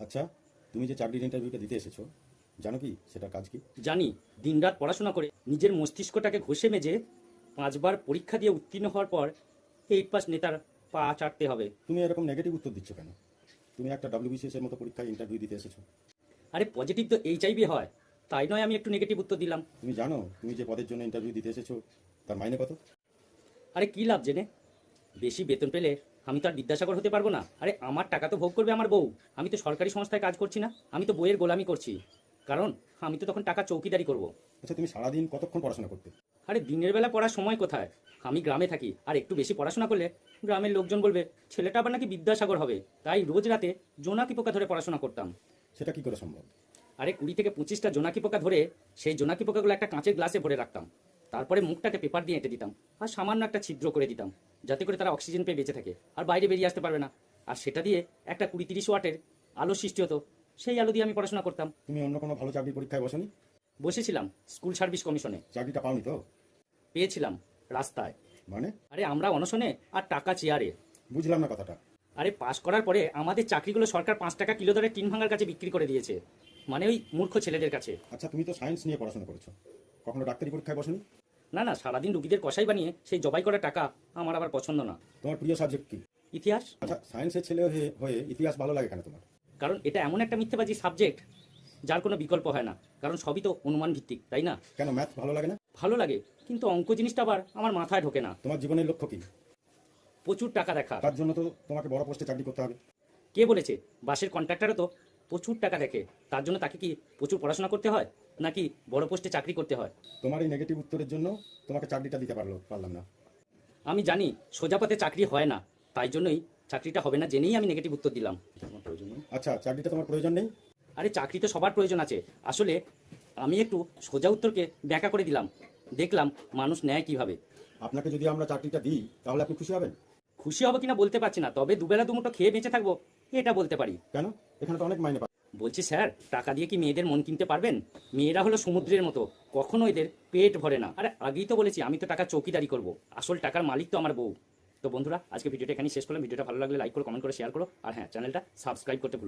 আচ্ছা, তুমি যে চাকরির ইন্টারভিউটা দিতে এসেছো, জানো কি সেটার কাজ কি? জানি, দিনরাত পড়াশোনা করে নিজের মস্তিষ্কটাকে ঘষে মেজে 5বার পরীক্ষা দিয়ে উত্তীর্ণ হওয়ার পর 8 পাস নেতার পা চাটতে হবে। তুমি এরকম নেগেটিভ উত্তর দিচ্ছ কেন? তুমি একটা WBCS এর মতো পরীক্ষায় ইন্টারভিউ দিতে এসেছো। আরে পজিটিভ তো এইচআইভি হয়, তাই নয় আমি একটু নেগেটিভ উত্তর দিলাম। তুমি জানো তুমি যে পদের জন্য ইন্টারভিউ দিতে এসেছো তার মাইনে কত? আরে কী লাভ জেনে? বেশি বেতন পেলে আমি তো আর বিদ্যাসাগর হতে পারবো না। আরে আমার টাকা তো ভোগ করবে আমার বউ। আমি তো সরকারি সংস্থায় কাজ করছি না, আমি তো বইয়ের গোলামি করছি। কারণ আমি তো তখন টাকা চৌকিদারি করব। আচ্ছা, তুমি সারাদিন কতক্ষণ পড়াশোনা করতে? আরে দিনের বেলা পড়ার সময় কোথায়? আমি গ্রামে থাকি, আর একটু বেশি পড়াশোনা করলে গ্রামের লোকজন বলবে ছেলেটা আবার নাকি বিদ্যাসাগর হবে। তাই রোজ রাতে জোনাকি পোকা ধরে পড়াশোনা করতাম। সেটা কি করে সম্ভব? আরে 20 থেকে 25টা জোনাকি পোকা ধরে সেই জোনাকি পোকাগুলো একটা কাঁচের গ্লাসে ভরে রাখতাম। তারপরে মুখটাকে পেপার দিয়ে এঁটে দিতাম আর সামান্য একটা ছিদ্র করে দিতাম, যাতে করে তারা অক্সিজেন পেয়ে বেঁচে থাকে আর বাইরে বেরিয়ে আসতে পারবে না। আর সেটা দিয়ে একটা 20-30 ওয়াটের আলো সৃষ্টি হতো, সেই আলো দিয়ে আমি পড়াশোনা করতাম। তুমি অন্য কোনো ভালো চাকরির পরীক্ষায় বসনি? বসেছিলাম স্কুল সার্ভিস কমিশনে। চাকরিটা পাওনি তো? পেয়েছিলাম রাস্তায়। মানে? আরে আমরা অনশনে আর টাকা চেয়ারে। বুঝলাম না কথাটা। আরে পাশ করার পরে আমাদের চাকরিগুলো সরকার 5 টাকা কিলো দরে টিন ভাঙার কাছে বিক্রি করে দিয়েছে, মানে ওই মূর্খ ছেলেদের কাছে। আচ্ছা, তুমি তো সায়েন্স নিয়ে পড়াশোনা করেছো, কখনো ডাক্তারি পরীক্ষায় বসনি? না না, সারাদিন রুগীদের কষাই বানিয়ে সেই জবাই করা টাকা আমার আবার পছন্দ না। তোমার প্রিয় সাবজেক্ট কি? ইতিহাস। আচ্ছা, সায়েন্সের ছেলে হয়ে হয়ে ইতিহাস ভালো লাগে কেন তোমার? কারণ এটা এমন একটা মিথ্যেবাজি সাবজেক্ট যার কোনো বিকল্প হয় না, কারণ সবই তো অনুমান ভিত্তিক, তাই না? কেন ম্যাথ ভালো লাগে না? ভালো লাগে, কিন্তু অঙ্ক জিনিসটা আবার আমার মাথায় ঢোকে না। তোমার জীবনের লক্ষ্য কি? প্রচুর টাকা দেখা। তার জন্য তো তোমাকে বড় পোস্টে চাকরি করতে হবে। কে বলেছে? বাসের কন্ট্রাক্টরও তো প্রচুর টাকা দেখে, তার জন্য তাকে কি প্রচুর পড়াশোনা করতে হয় নাকি বড় পোস্টে চাকরি করতে হয়? তোমার এই নেগেটিভ উত্তরের জন্য তোমাকে চাকরিটা দিতে পারলাম না। আমি জানি সোজা পথে চাকরি হয় না, তাই জন্যই চাকরিটা হবে না জেনেই আমি নেগেটিভ উত্তর দিলাম। আমার প্রয়োজন নেই। আচ্ছা, চাকরিটা তোমার প্রয়োজন নেই? আরে চাকরি তো সবার প্রয়োজন আছে। আসলে আমি একটু সোজা উত্তরকে ব্যাখ্যা করে দিলাম, দেখলাম মানুষ নেয় কিভাবে। আপনাকে যদি আমরা চাকরিটা দিই তাহলে আপনি খুশি হবেন? খুশি হবো কিনা বলতে পারছি না, তবে দুবেলা দুমুঠো খেয়ে বেঁচে থাকবো এটা বলতে পারি। কেন? এখানে তো অনেক মাইনে পায়। বলছি স্যার, টাকা দিয়ে কি মেয়েদের মন কিনতে পারবেন? মেয়েরা হলো সমুদ্রের মতো, কখনো এদের পেট ভরে না। আরে আগেই তো বলেছি আমি তো টাকা চৌকিদারি করব, আসল টাকার মালিক তো আমার বউ। তো বন্ধুরা, আজকে ভিডিওটা এখানেই শেষ করলাম। ভিডিওটা ভালো লাগলে লাইক করো, কমেন্ট করে শেয়ার করো, আর হ্যাঁ, চ্যানেলটা সাবস্ক্রাইব করতে ভুলো না।